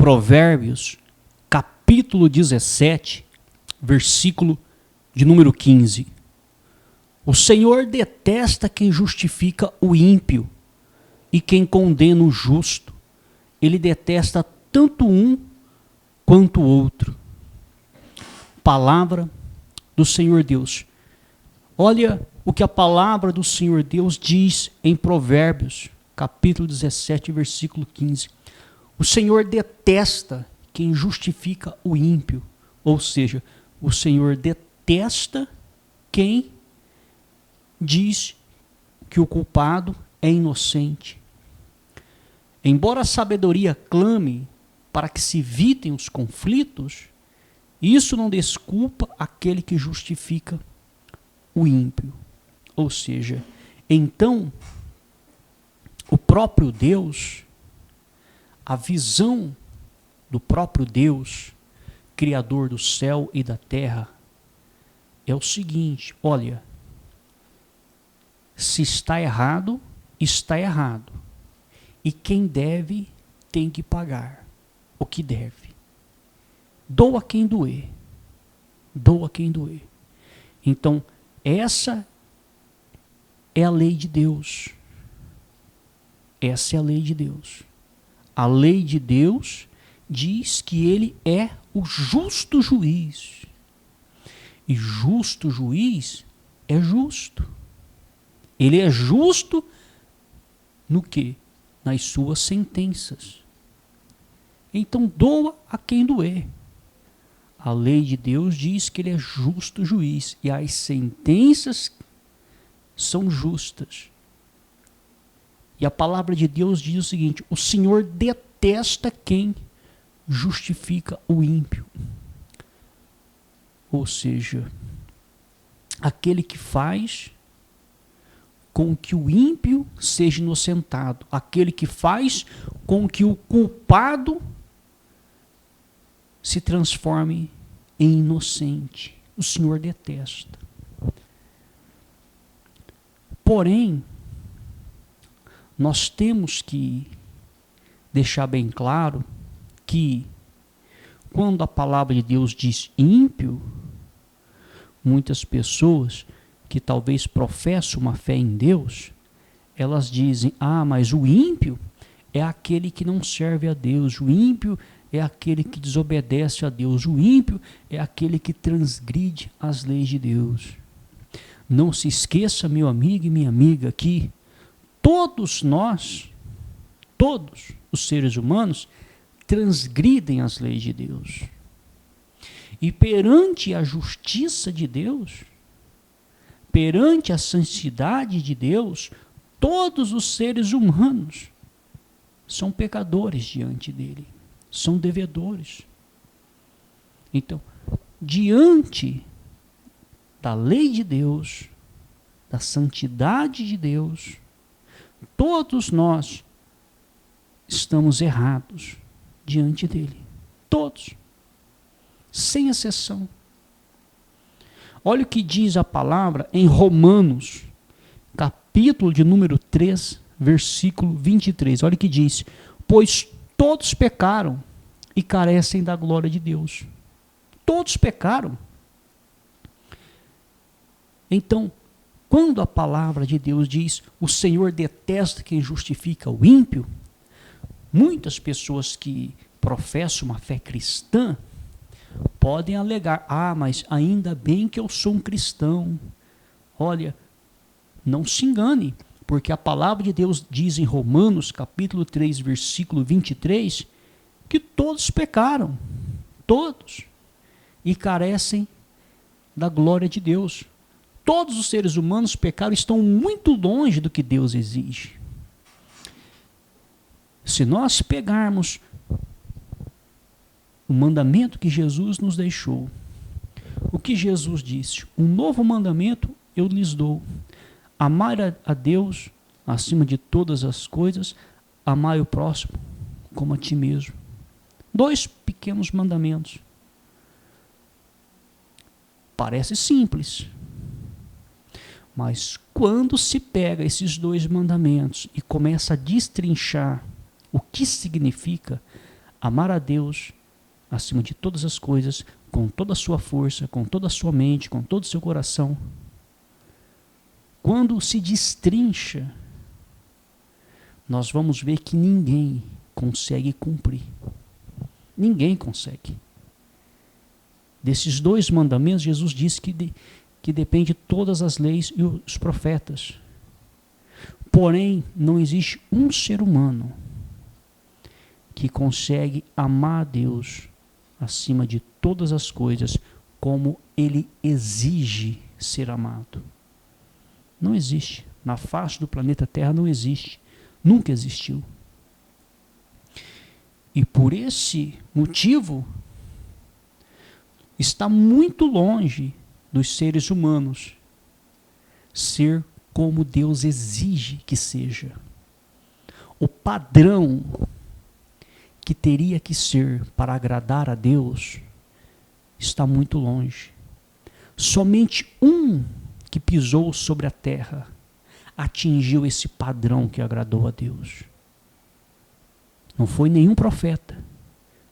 Provérbios, capítulo 17, versículo de número 15. O Senhor detesta quem justifica o ímpio e quem condena o justo. Ele detesta tanto um quanto o outro. Palavra do Senhor Deus. Olha o que a palavra do Senhor Deus diz em Provérbios, capítulo 17, versículo 15. O Senhor detesta quem justifica o ímpio, ou seja, o Senhor detesta quem diz que o culpado é inocente. Embora a sabedoria clame para que se evitem os conflitos, isso não desculpa aquele que justifica o ímpio. Ou seja, então, o próprio Deus, a visão do próprio Deus, Criador do céu e da terra, é o seguinte: olha, se está errado, está errado. E quem deve, tem que pagar o que deve. Doa quem doer. Doa quem doer. Então, essa é a lei de Deus. Essa é a lei de Deus. A lei de Deus diz que ele é o justo juiz. E justo juiz é justo. Ele é justo no quê? Nas suas sentenças. Então doa a quem doer. A lei de Deus diz que ele é justo juiz e as sentenças são justas. E a palavra de Deus diz o seguinte: o Senhor detesta quem justifica o ímpio. Ou seja, aquele que faz com que o ímpio seja inocentado, aquele que faz com que o culpado se transforme em inocente. O Senhor detesta. Porém, nós temos que deixar bem claro que quando a palavra de Deus diz ímpio, muitas pessoas que talvez professam uma fé em Deus, elas dizem: ah, mas o ímpio é aquele que não serve a Deus, o ímpio é aquele que desobedece a Deus, o ímpio é aquele que transgride as leis de Deus. Não se esqueça, meu amigo e minha amiga, que todos nós, todos os seres humanos, transgridem as leis de Deus. E perante a justiça de Deus, perante a santidade de Deus, todos os seres humanos são pecadores diante dele, são devedores. Então, diante da lei de Deus, da santidade de Deus, todos nós estamos errados diante dele. Todos. Sem exceção. Olha o que diz a palavra em Romanos, capítulo de número 3, versículo 23. Olha o que diz: pois todos pecaram e carecem da glória de Deus. Todos pecaram. Então, quando a palavra de Deus diz: o Senhor detesta quem justifica o ímpio, muitas pessoas que professam uma fé cristã podem alegar: ah, mas ainda bem que eu sou um cristão. Olha, não se engane, porque a palavra de Deus diz em Romanos, capítulo 3, versículo 23, que todos pecaram, todos, e carecem da glória de Deus. Todos os seres humanos pecaram, estão muito longe do que Deus exige. Se nós pegarmos o mandamento que Jesus nos deixou, o que Jesus disse: um novo mandamento eu lhes dou, amar a Deus acima de todas as coisas, amar o próximo como a ti mesmo. 2 pequenos mandamentos. Parece simples, mas quando se pega esses 2 mandamentos e começa a destrinchar o que significa, amar a Deus acima de todas as coisas, com toda a sua força, com toda a sua mente, com todo o seu coração. Quando se destrincha, nós vamos ver que ninguém consegue cumprir. Ninguém consegue. Desses 2 mandamentos, Jesus disse que depende de todas as leis e os profetas. Porém, não existe um ser humano que consegue amar a Deus acima de todas as coisas, como Ele exige ser amado. Não existe. Na face do planeta Terra não existe. Nunca existiu. E por esse motivo, está muito longe dos seres humanos ser como Deus exige que seja. O padrão que teria que ser para agradar a Deus está muito longe. Somente um que pisou sobre a terra atingiu esse padrão que agradou a Deus. Não foi nenhum profeta,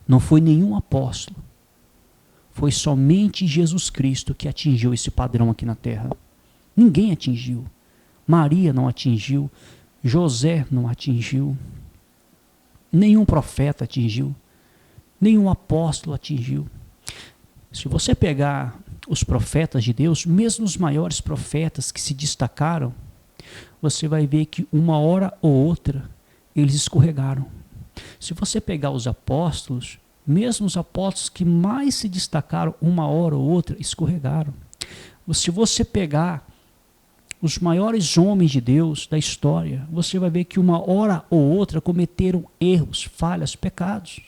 não foi nenhum apóstolo. Foi somente Jesus Cristo que atingiu esse padrão aqui na terra. Ninguém atingiu. Maria não atingiu, José não atingiu, nenhum profeta atingiu, nenhum apóstolo atingiu. Se você pegar os profetas de Deus, mesmo os maiores profetas que se destacaram, você vai ver que uma hora ou outra eles escorregaram. Se você pegar os apóstolos, mesmo os apóstolos que mais se destacaram, uma hora ou outra escorregaram. Se você pegar os maiores homens de Deus da história, você vai ver que uma hora ou outra cometeram erros, falhas, pecados.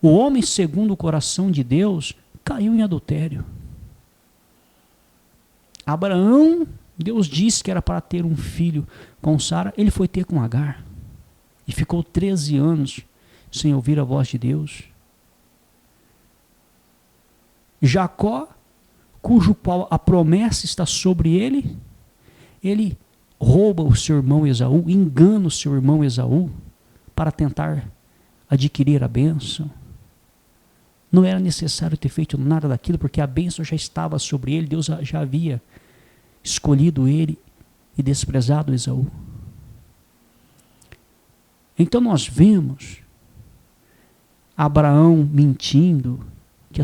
O homem segundo o coração de Deus caiu em adultério. Abraão, Deus disse que era para ter um filho com Sara, ele foi ter com Agar. E ficou 13 anos sem ouvir a voz de Deus. Jacó, cujo qual a promessa está sobre ele, ele rouba o seu irmão Esaú, engana o seu irmão Esaú para tentar adquirir a bênção. Não era necessário ter feito nada daquilo, porque a bênção já estava sobre ele, Deus já havia escolhido ele e desprezado Esaú. Então nós vemos Abraão mentindo, que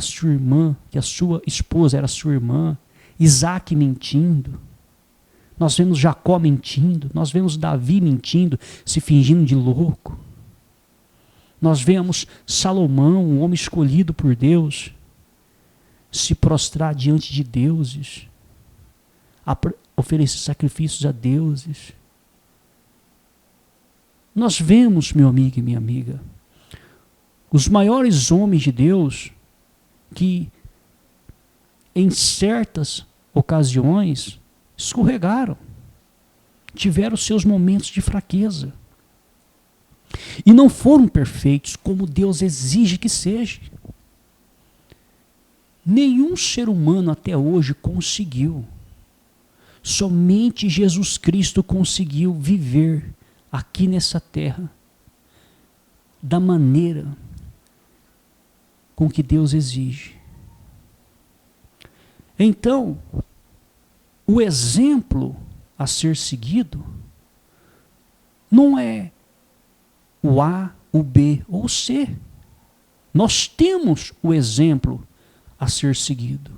a sua esposa era sua irmã, Isaac mentindo, nós vemos Jacó mentindo, nós vemos Davi mentindo, se fingindo de louco, nós vemos Salomão, um homem escolhido por Deus, se prostrar diante de deuses, oferecer sacrifícios a deuses. Nós vemos, meu amigo e minha amiga, os maiores homens de Deus que em certas ocasiões escorregaram, tiveram seus momentos de fraqueza e não foram perfeitos como Deus exige que seja. Nenhum ser humano até hoje conseguiu. Somente Jesus Cristo conseguiu viver aqui nessa terra da maneira com que Deus exige. Então, o exemplo a ser seguido não é o A, o B ou o C. Nós temos o exemplo a ser seguido.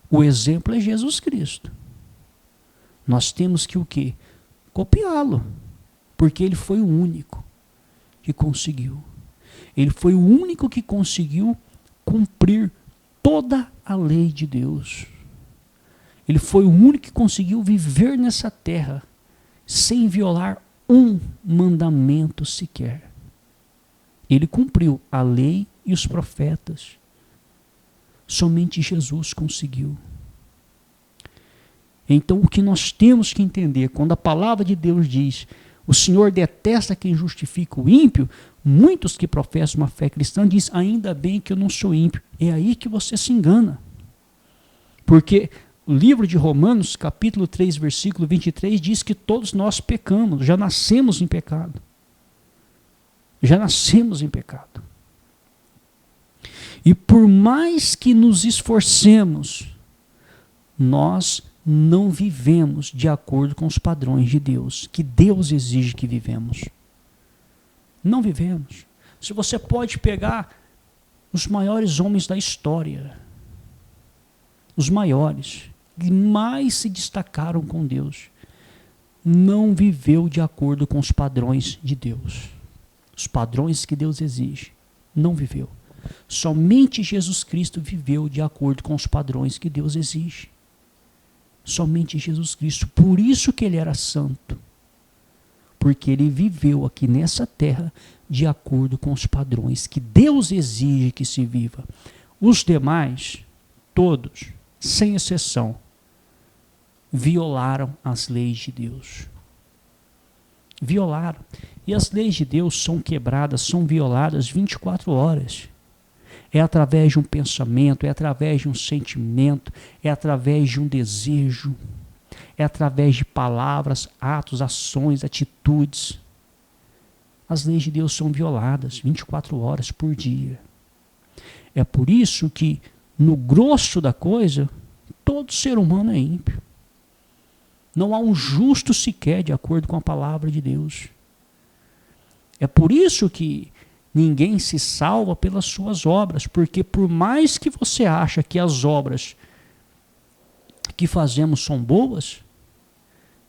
O exemplo é Jesus Cristo. Nós temos que o quê? Copiá-lo. Porque ele foi o único que conseguiu. Ele foi o único que conseguiu cumprir toda a lei de Deus. Ele foi o único que conseguiu viver nessa terra sem violar um mandamento sequer. Ele cumpriu a lei e os profetas. Somente Jesus conseguiu. Então o que nós temos que entender, quando a palavra de Deus diz, o Senhor detesta quem justifica o ímpio, muitos que professam uma fé cristã dizem, ainda bem que eu não sou ímpio. É aí que você se engana. Porque o livro de Romanos, capítulo 3, versículo 23, diz que todos nós pecamos, já nascemos em pecado. Já nascemos em pecado. E por mais que nos esforcemos, nós não vivemos de acordo com os padrões de Deus, que Deus exige que vivemos. Não vivemos. Se você pode pegar os maiores homens da história, os maiores, que mais se destacaram com Deus, não viveu de acordo com os padrões de Deus. Os padrões que Deus exige. Não viveu. Somente Jesus Cristo viveu de acordo com os padrões que Deus exige. Somente Jesus Cristo. Por isso que ele era santo. Porque ele viveu aqui nessa terra de acordo com os padrões que Deus exige que se viva. Os demais, todos, sem exceção, violaram as leis de Deus. Violaram. E as leis de Deus são quebradas, são violadas 24 horas. É através de um pensamento, é através de um sentimento, é através de um desejo, é através de palavras, atos, ações, atitudes. As leis de Deus são violadas 24 horas por dia. É por isso que, no grosso da coisa, todo ser humano é ímpio. Não há um justo sequer de acordo com a palavra de Deus. É por isso que ninguém se salva pelas suas obras, porque por mais que você ache que as obras que fazemos são boas,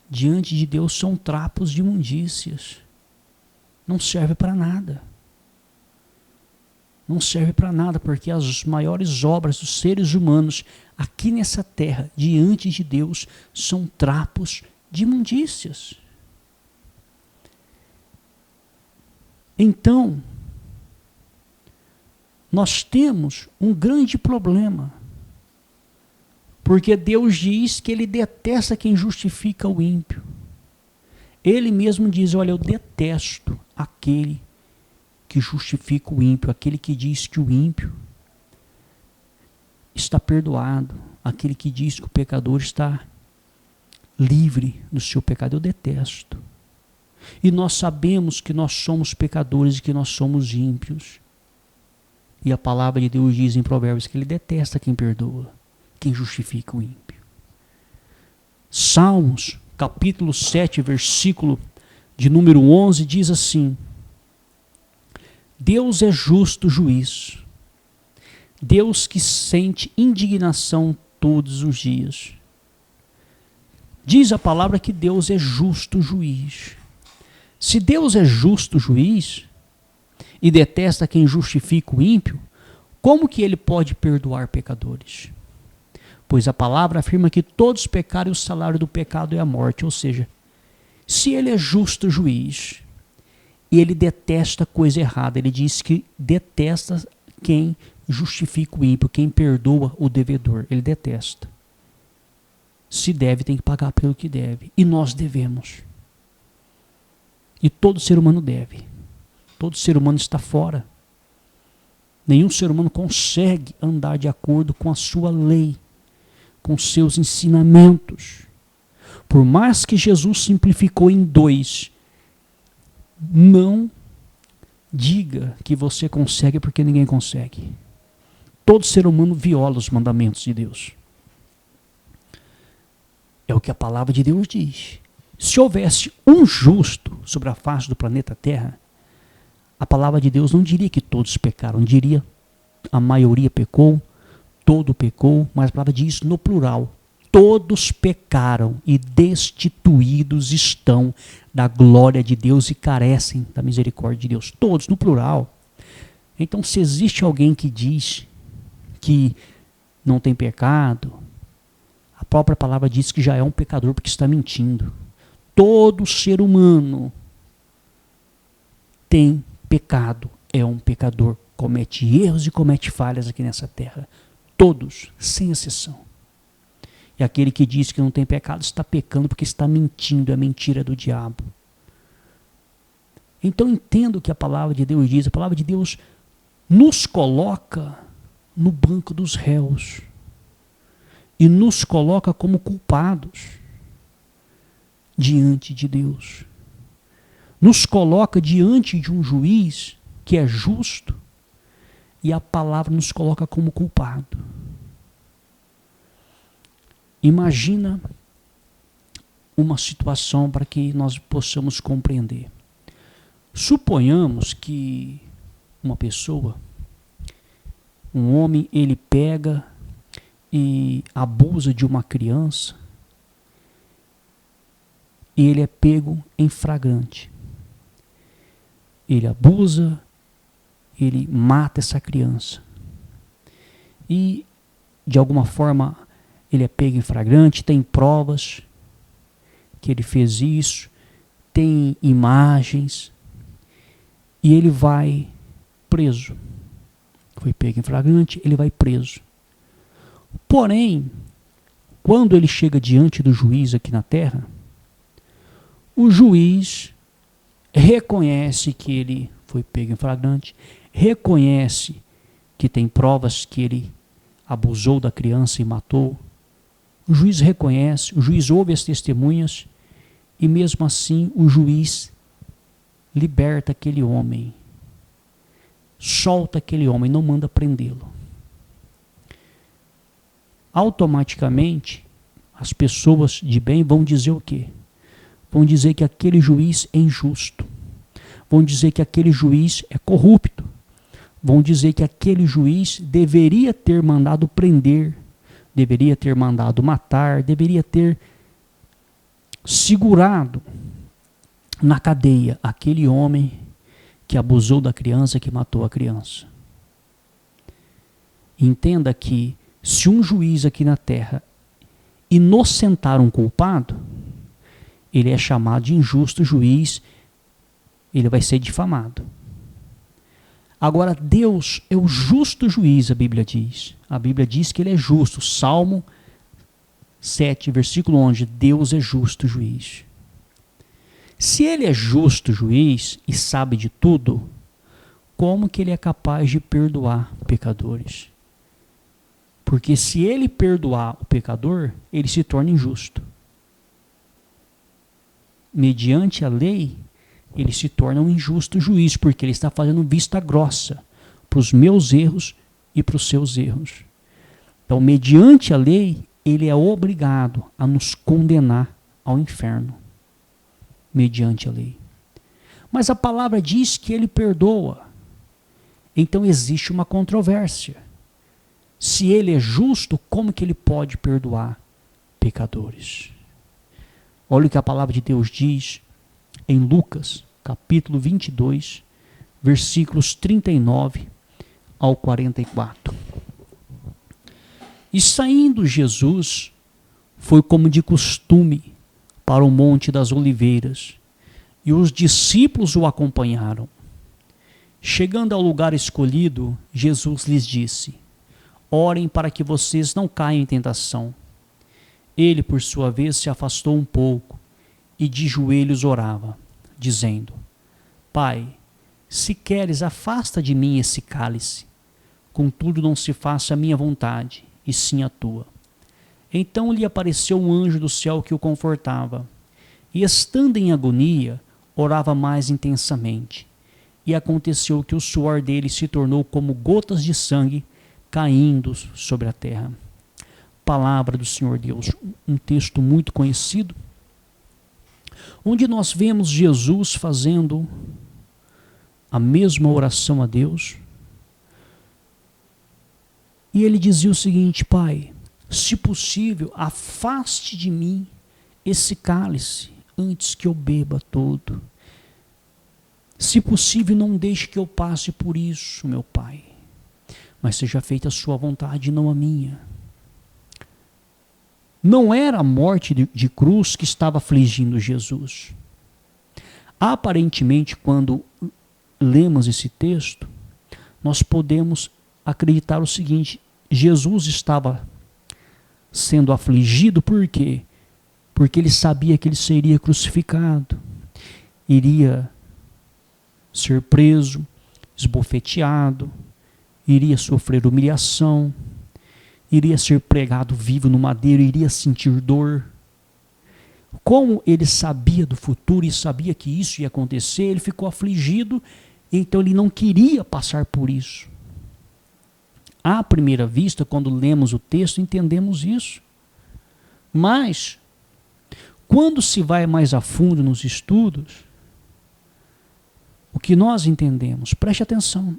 diante de Deus são trapos de imundícias. Não serve para nada. Não serve para nada, porque as maiores obras dos seres humanos aqui nessa terra, diante de Deus, são trapos de imundícias. Então, nós temos um grande problema, porque Deus diz que ele detesta quem justifica o ímpio. Ele mesmo diz, olha, eu detesto aquele que justifica o ímpio, aquele que diz que o ímpio está perdoado, aquele que diz que o pecador está livre do seu pecado. Eu detesto. E nós sabemos que nós somos pecadores e que nós somos ímpios. E a palavra de Deus diz em Provérbios que ele detesta quem perdoa, quem justifica o ímpio. Salmos, capítulo 7, versículo de número 11, diz assim: Deus é justo juiz, Deus que sente indignação todos os dias. Diz a palavra que Deus é justo juiz. Se Deus é justo juiz e detesta quem justifica o ímpio, como que ele pode perdoar pecadores? Pois a palavra afirma que todos pecaram e o salário do pecado é a morte. Ou seja, se ele é justo juiz e ele detesta coisa errada, ele diz que detesta quem justifica o ímpio, quem perdoa o devedor, ele detesta. Se deve, tem que pagar pelo que deve. E nós devemos. E todo ser humano deve. Todo ser humano está fora. Nenhum ser humano consegue andar de acordo com a sua lei, com seus ensinamentos. Por mais que Jesus simplificou em 2, não diga que você consegue, porque ninguém consegue. Todo ser humano viola os mandamentos de Deus. É o que a palavra de Deus diz. Se houvesse um justo sobre a face do planeta Terra, a palavra de Deus não diria que todos pecaram, diria a maioria pecou, todo pecou, mas a palavra diz no plural: todos pecaram e destituídos estão da glória de Deus e carecem da misericórdia de Deus. Todos, no plural. Então, se existe alguém que diz que não tem pecado, a própria palavra diz que já é um pecador porque está mentindo. Todo ser humano tem pecado, é um pecador, comete erros e comete falhas aqui nessa terra. Todos, sem exceção. E aquele que diz que não tem pecado está pecando porque está mentindo, é mentira do diabo. Então entendo o que a palavra de Deus diz. A palavra de Deus nos coloca no banco dos réus e nos coloca como culpados diante de Deus. nos coloca diante de um juiz que é justo e a palavra nos coloca como culpado. Imagina uma situação para que nós possamos compreender. Suponhamos que uma pessoa, um homem, ele pega e abusa de uma criança e ele é pego em flagrante. Ele abusa, ele mata essa criança. E, de alguma forma, ele é pego em flagrante, tem provas que ele fez isso, tem imagens, e ele vai preso. Foi pego em flagrante, ele vai preso. Porém, quando ele chega diante do juiz aqui na terra, o juiz reconhece que ele foi pego em flagrante, reconhece que tem provas que ele abusou da criança e matou. O juiz reconhece, o juiz ouve as testemunhas e mesmo assim o juiz liberta aquele homem, solta aquele homem, não manda prendê-lo. Automaticamente, as pessoas de bem vão dizer o quê? Vão dizer que aquele juiz é injusto. Vão dizer que aquele juiz é corrupto. Vão dizer que aquele juiz deveria ter mandado prender, deveria ter mandado matar, deveria ter segurado na cadeia aquele homem que abusou da criança, que matou a criança. Entenda que se um juiz aqui na terra inocentar um culpado, ele é chamado de injusto juiz, ele vai ser difamado. Agora, Deus é o justo juiz, a Bíblia diz. A Bíblia diz que ele é justo. Salmo 7, versículo 11, Deus é justo juiz. Se ele é justo juiz e sabe de tudo, como que ele é capaz de perdoar pecadores? Porque se ele perdoar o pecador, ele se torna injusto. Mediante a lei, ele se torna um injusto juiz, porque ele está fazendo vista grossa para os meus erros e para os seus erros. Então, mediante a lei, ele é obrigado a nos condenar ao inferno. Mediante a lei. Mas a palavra diz que ele perdoa. Então existe uma controvérsia. Se ele é justo, como que ele pode perdoar pecadores? Olha o que a palavra de Deus diz em Lucas, capítulo 22, versículos 39 ao 44. E saindo Jesus, foi como de costume para o Monte das Oliveiras, e os discípulos o acompanharam. Chegando ao lugar escolhido, Jesus lhes disse: orem para que vocês não caiam em tentação. Ele, por sua vez, se afastou um pouco e de joelhos orava, dizendo: Pai, se queres, afasta de mim esse cálice. Contudo, não se faça a minha vontade, e sim a tua. Então lhe apareceu um anjo do céu que o confortava, e estando em agonia, orava mais intensamente. E aconteceu que o suor dele se tornou como gotas de sangue caindo sobre a terra. Palavra do Senhor Deus, um texto muito conhecido, onde nós vemos Jesus fazendo a mesma oração a Deus. E ele dizia o seguinte: Pai, se possível, afaste de mim esse cálice antes que eu beba todo. Se possível, não deixe que eu passe por isso, meu Pai, mas seja feita a sua vontade, não a minha. Não era a morte de cruz que estava afligindo Jesus. Aparentemente, quando lemos esse texto, nós podemos acreditar o seguinte: Jesus estava sendo afligido por quê? Porque ele sabia que ele seria crucificado, iria ser preso, esbofeteado, iria sofrer humilhação, iria ser pregado vivo no madeiro, iria sentir dor. Como ele sabia do futuro e sabia que isso ia acontecer, ele ficou afligido, então ele não queria passar por isso. À primeira vista, quando lemos o texto, entendemos isso. Mas, quando se vai mais a fundo nos estudos, o que nós entendemos, preste atenção,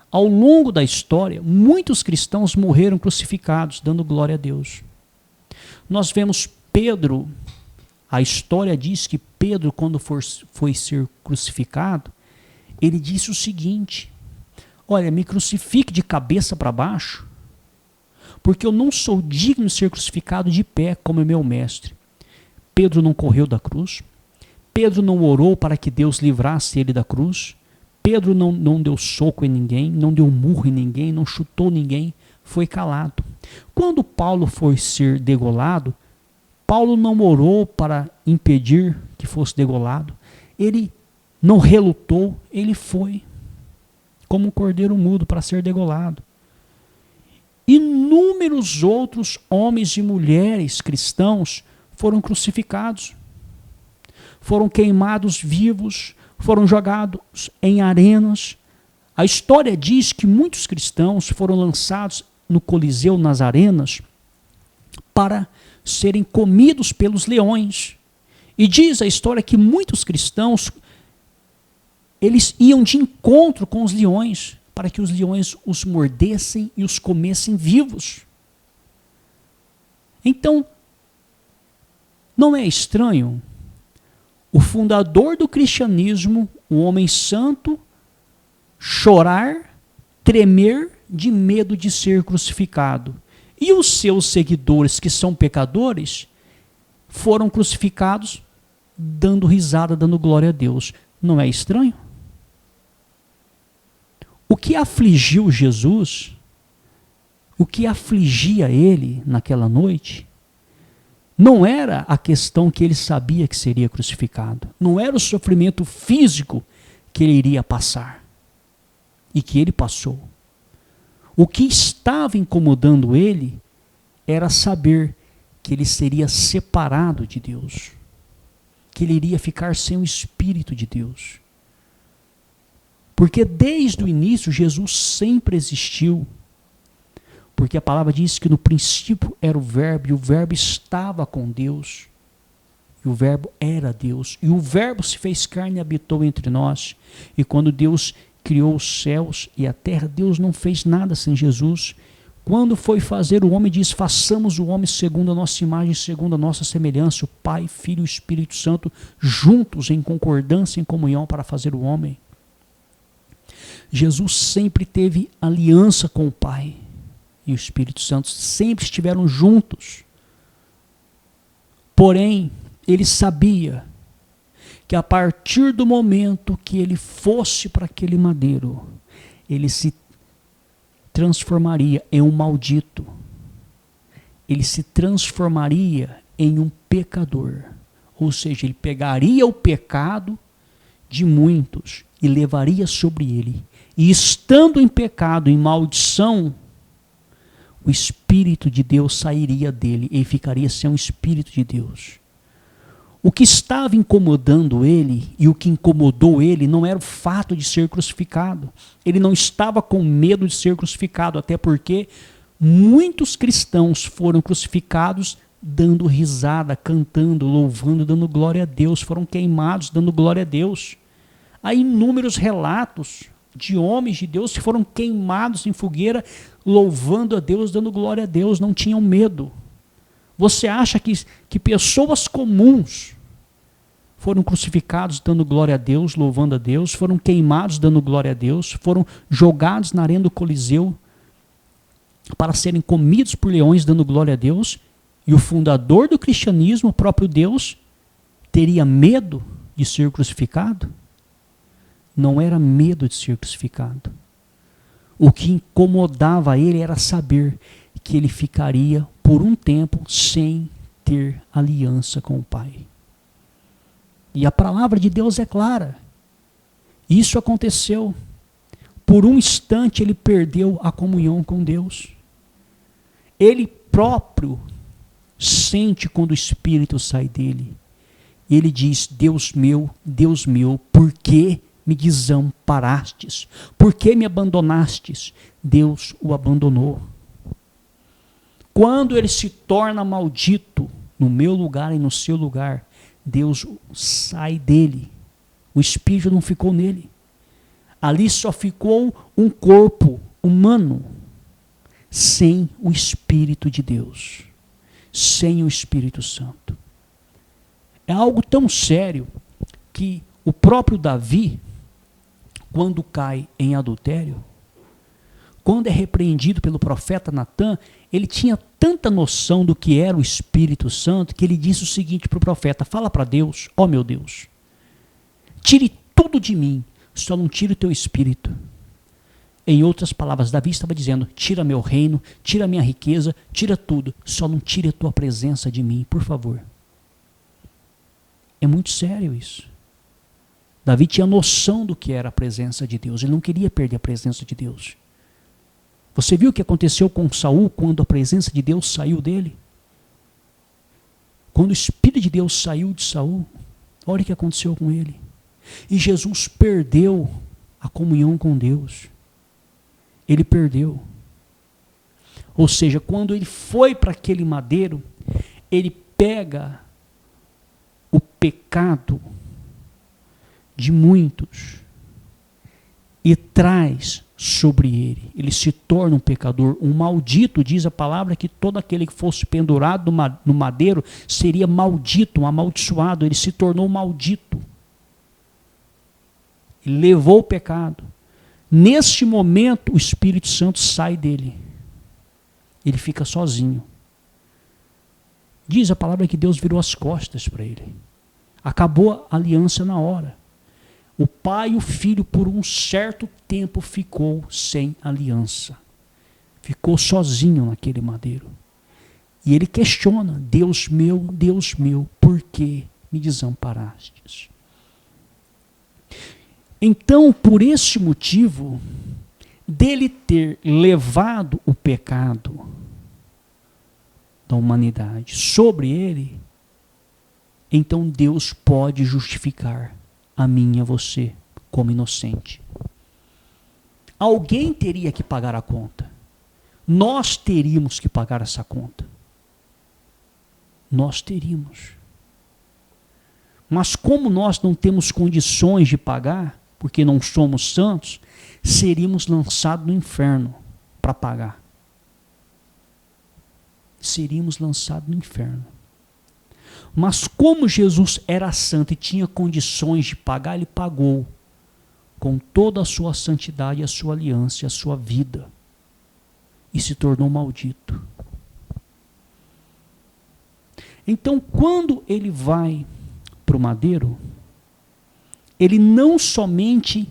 ao longo da história, muitos cristãos morreram crucificados, dando glória a Deus. Nós vemos Pedro, a história diz que Pedro, quando foi ser crucificado, ele disse o seguinte: olha, me crucifique de cabeça para baixo, porque eu não sou digno de ser crucificado de pé como é meu mestre. Pedro não correu da cruz, Pedro não orou para que Deus livrasse ele da cruz, Pedro não deu soco em ninguém, não deu murro em ninguém, não chutou ninguém, foi calado. Quando Paulo foi ser degolado, Paulo não orou para impedir que fosse degolado, ele não relutou, ele foi como um cordeiro mudo para ser degolado. Inúmeros outros homens e mulheres cristãos foram crucificados, foram queimados vivos, foram jogados em arenas. A história diz que muitos cristãos foram lançados no Coliseu, nas arenas, para serem comidos pelos leões. E diz a história que muitos cristãos, eles iam de encontro com os leões, para que os leões os mordessem e os comessem vivos. Então, não é estranho o fundador do cristianismo, o homem santo, chorar, tremer de medo de ser crucificado. E os seus seguidores, que são pecadores, foram crucificados dando risada, dando glória a Deus. Não é estranho? O que afligiu Jesus, o que afligia ele naquela noite, não era a questão que ele sabia que seria crucificado, não era o sofrimento físico que ele iria passar e que ele passou. O que estava incomodando ele era saber que ele seria separado de Deus, que ele iria ficar sem o Espírito de Deus. Porque desde o início Jesus sempre existiu. Porque a palavra diz que no princípio era o Verbo, e o Verbo estava com Deus, e o Verbo era Deus, e o Verbo se fez carne e habitou entre nós. E quando Deus criou os céus e a terra, Deus não fez nada sem Jesus. Quando foi fazer o homem, diz: façamos o homem segundo a nossa imagem, segundo a nossa semelhança, o Pai, Filho e Espírito Santo, juntos em concordância, em comunhão para fazer o homem. Jesus sempre teve aliança com o Pai e o Espírito Santo, sempre estiveram juntos. Porém, ele sabia que a partir do momento que ele fosse para aquele madeiro, ele se transformaria em um maldito. Ele se transformaria em um pecador. Ou seja, ele pegaria o pecado de muitos e levaria sobre ele. E estando em pecado, em maldição, o Espírito de Deus sairia dele e ficaria sem o Espírito de Deus. O que estava incomodando ele e o que incomodou ele não era o fato de ser crucificado. Ele não estava com medo de ser crucificado, até porque muitos cristãos foram crucificados dando risada, cantando, louvando, dando glória a Deus, foram queimados dando glória a Deus. Há inúmeros relatos de homens de Deus que foram queimados em fogueira, louvando a Deus, dando glória a Deus, não tinham medo. Você acha que pessoas comuns foram crucificados dando glória a Deus, louvando a Deus, foram queimados dando glória a Deus, foram jogados na arena do Coliseu para serem comidos por leões dando glória a Deus, e o fundador do cristianismo, o próprio Deus, teria medo de ser crucificado? Não era medo de ser crucificado. O que incomodava ele era saber que ele ficaria por um tempo sem ter aliança com o Pai. E a palavra de Deus é clara. Isso aconteceu. Por um instante ele perdeu a comunhão com Deus. Ele próprio sente quando o Espírito sai dele. Ele diz: Deus meu, por que me desamparastes? Por que me abandonastes? Deus o abandonou. Quando ele se torna maldito no meu lugar e no seu lugar, Deus sai dele. O Espírito não ficou nele. Ali só ficou um corpo humano, sem o Espírito de Deus, sem o Espírito Santo. É algo tão sério que o próprio Davi, quando cai em adultério, quando é repreendido pelo profeta Natã, ele tinha tanta noção do que era o Espírito Santo, que ele disse o seguinte para o profeta: fala para Deus, ó meu Deus, tire tudo de mim, só não tire o teu Espírito. Em outras palavras, Davi estava dizendo: tira meu reino, tira minha riqueza, tira tudo, só não tire a tua presença de mim, por favor. É muito sério isso. Davi tinha noção do que era a presença de Deus, ele não queria perder a presença de Deus. Você viu o que aconteceu com Saul quando a presença de Deus saiu dele? Quando o Espírito de Deus saiu de Saul, olha o que aconteceu com ele. E Jesus perdeu a comunhão com Deus. Ele perdeu. Ou seja, quando ele foi para aquele madeiro, ele pega o pecado de muitos e traz sobre ele. Ele se torna um pecador, um maldito. Diz a palavra que todo aquele que fosse pendurado no madeiro seria maldito, um amaldiçoado. Ele se tornou maldito. Ele levou o pecado. Neste momento, o Espírito Santo sai dele. Ele fica sozinho. Diz a palavra que Deus virou as costas para ele. Acabou a aliança na hora. O pai e o filho, por um certo tempo, ficou sem aliança. Ficou sozinho naquele madeiro. E ele questiona: Deus meu, por que me desamparastes? Então, por esse motivo, dele ter levado o pecado da humanidade sobre ele, então Deus pode justificar a mim e a você como inocente. Alguém teria que pagar a conta. Nós teríamos que pagar essa conta. Nós teríamos. Mas como nós não temos condições de pagar, porque não somos santos, seríamos lançados no inferno para pagar. Seríamos lançados no inferno. Mas como Jesus era santo e tinha condições de pagar, ele pagou com toda a sua santidade, a sua aliança, a sua vida, e se tornou maldito. Então, quando ele vai para o madeiro, ele não somente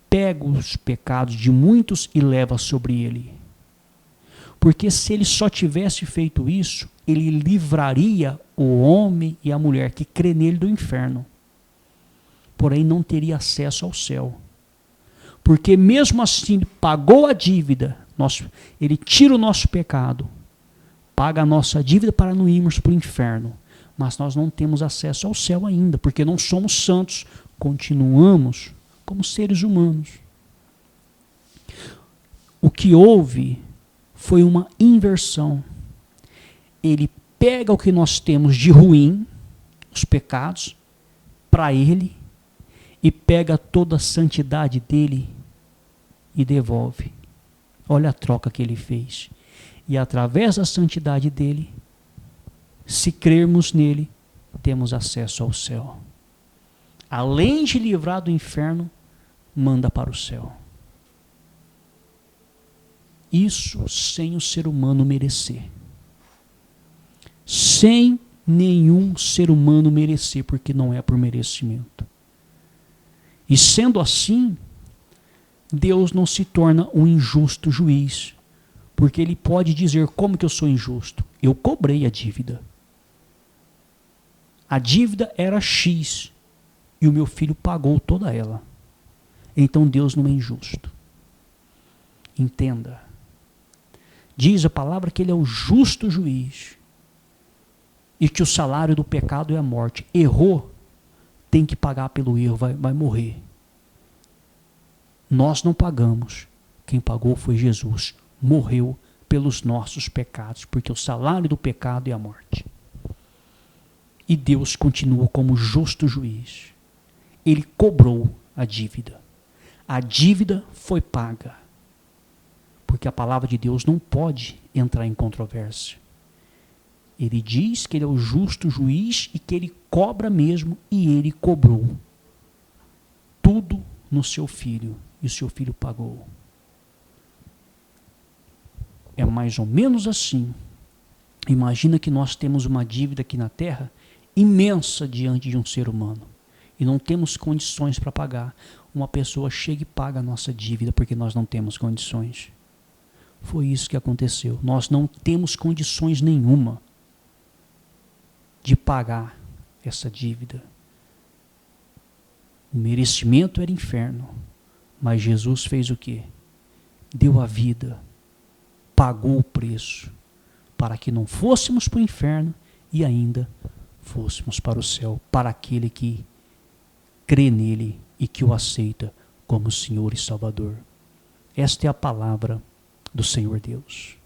pega os pecados de muitos e leva sobre ele. Porque se ele só tivesse feito isso, ele livraria o homem e a mulher que crê nele do inferno. Porém, não teria acesso ao céu. Porque mesmo assim, ele pagou a dívida, ele tira o nosso pecado, paga a nossa dívida para não irmos para o inferno. Mas nós não temos acesso ao céu ainda, porque não somos santos, continuamos como seres humanos. O que houve foi uma inversão. Ele pega o que nós temos de ruim, os pecados, para ele, e pega toda a santidade dele e devolve. Olha a troca que ele fez. E através da santidade dele, se crermos nele, temos acesso ao céu. Além de livrar do inferno, manda para o céu. Isso sem o ser humano merecer. Sem nenhum ser humano merecer, porque não é por merecimento. E sendo assim, Deus não se torna um injusto juiz, porque ele pode dizer: como que eu sou injusto? Eu cobrei a dívida. A dívida era X e o meu filho pagou toda ela. Então Deus não é injusto. Entenda. Diz a palavra que ele é o justo juiz. e que o salário do pecado é a morte. Errou, tem que pagar pelo erro, vai morrer. Nós não pagamos, quem pagou foi Jesus, morreu pelos nossos pecados, porque o salário do pecado é a morte. E Deus continua como justo juiz. Ele cobrou a dívida. A dívida foi paga. Porque a palavra de Deus não pode entrar em controvérsia. Ele diz que ele é o justo juiz e que ele cobra mesmo, e ele cobrou tudo no seu filho, e o seu filho pagou. É mais ou menos assim. Imagina que nós temos uma dívida aqui na terra imensa diante de um ser humano e não temos condições para pagar. Uma pessoa chega e paga a nossa dívida porque nós não temos condições. Foi isso que aconteceu. Nós não temos condições nenhuma de pagar essa dívida. O merecimento era inferno, mas Jesus fez o quê? Deu a vida, pagou o preço, para que não fôssemos para o inferno e ainda fôssemos para o céu, para aquele que crê nele e que o aceita como Senhor e Salvador. Esta é a palavra do Senhor Deus.